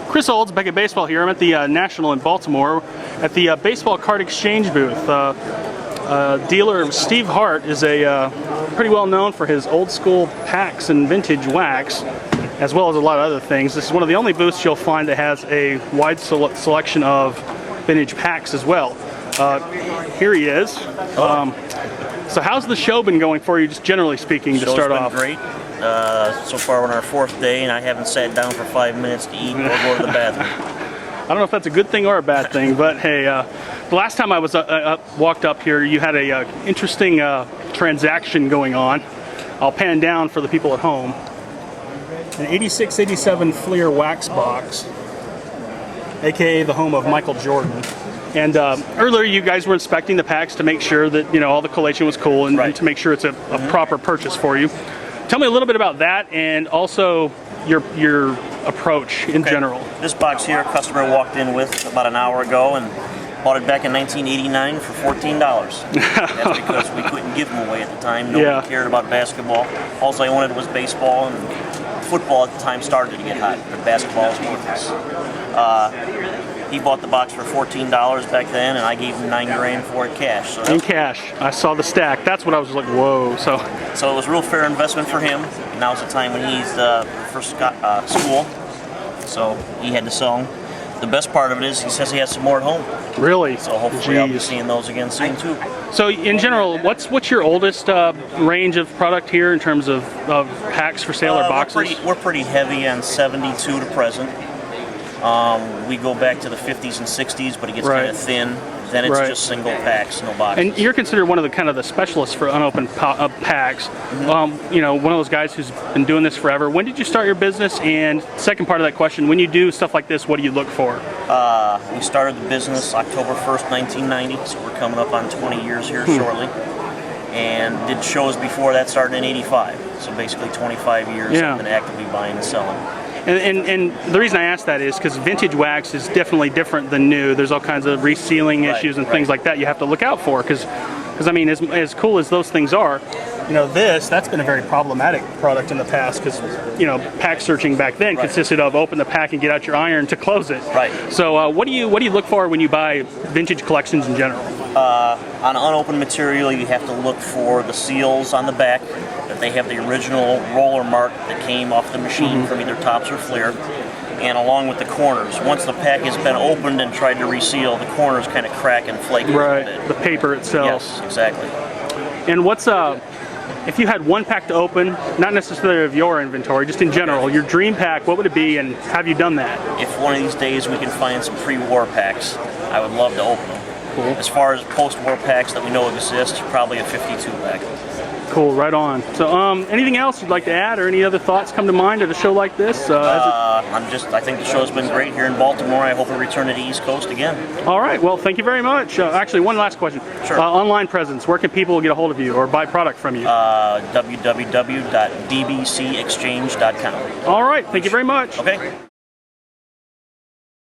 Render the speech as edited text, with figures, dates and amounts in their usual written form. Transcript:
Chris Olds, Beckett Baseball here. I'm at the National in Baltimore at the baseball card exchange booth. Dealer Steve Hart is pretty well known for his old school packs and vintage wax, as well as a lot of other things. This is one of the only booths you'll find that has a wide selection of vintage packs as well. Here he is. So how's the show been going for you, just generally speaking, to start off? Great. So far we're on our 4th day, and I haven't sat down for 5 minutes to eat or go to the bathroom. I don't know if that's a good thing or a bad thing, but hey, the last time I was walked up here, you had a interesting transaction going on. I'll pan down for the people at home. An 86-87 Fleer wax box, aka the home of Michael Jordan. And earlier you guys were inspecting the packs to make sure that, you know, all the collation was cool and, and to make sure it's a proper purchase for you. Tell me a little bit about that, and also your approach in general. This box here, a customer walked in with about an hour ago and bought it back in 1989 for $14. That's because we couldn't give them away at the time. Nobody cared about basketball. All I wanted was baseball, and football at the time started to get hot, but basketball was worthless. He bought the box for $14 back then, and I gave him $9 grand for it cash. So in cash. I saw the stack. That's what I was like, whoa. So it was a real fair investment for him. Now's the time when he's first school, so he had to sell them. The best part of it is he says he has some more at home. Really? So hopefully I'll be seeing those again soon too. So in general, what's your oldest range of product here in terms of packs for sale or boxes? We're pretty heavy on 72 to present. We go back to the 50s and 60s, but it gets kind of thin. Then it's just single packs, no boxes. And you're considered one of the specialists for unopened packs. You know, one of those guys who's been doing this forever. When did you start your business? And second part of that question, when you do stuff like this, what do you look for? We started the business October 1st, 1990, so we're coming up on 20 years here shortly. And did shows before that, starting in '85. So basically 25 years I've been actively buying and selling. And the reason I ask that is because vintage wax is definitely different than new. There's all kinds of resealing issues and things like that you have to look out for. Because I mean, as cool as those things are, you know, that's been a very problematic product in the past because, you know, pack searching back then consisted of open the pack and get out your iron to close it. So what do you look for when you buy vintage collections in general? On unopened material, you have to look for the seals on the back, that they have the original roller mark that came off the machine from either Topps or Fleer, and along with the corners. Once the pack has been opened and tried to reseal, the corners kind of crack and flake a little bit. The paper itself. Yes, exactly. And what's if you had one pack to open, not necessarily of your inventory, just in general, your dream pack, what would it be, and have you done that? If one of these days we can find some pre-war packs, I would love to open them. Cool. As far as post-war packs that we know exist, probably a 52 pack. Cool, right on. So, anything else you'd like to add, or any other thoughts come to mind at a show like this? I think the show's been great here in Baltimore. I hope we return to the East Coast again. All right, well, thank you very much. Actually, one last question. Sure. Online presence, where can people get a hold of you or buy product from you? www.dbcexchange.com. All right, thank you very much. Okay.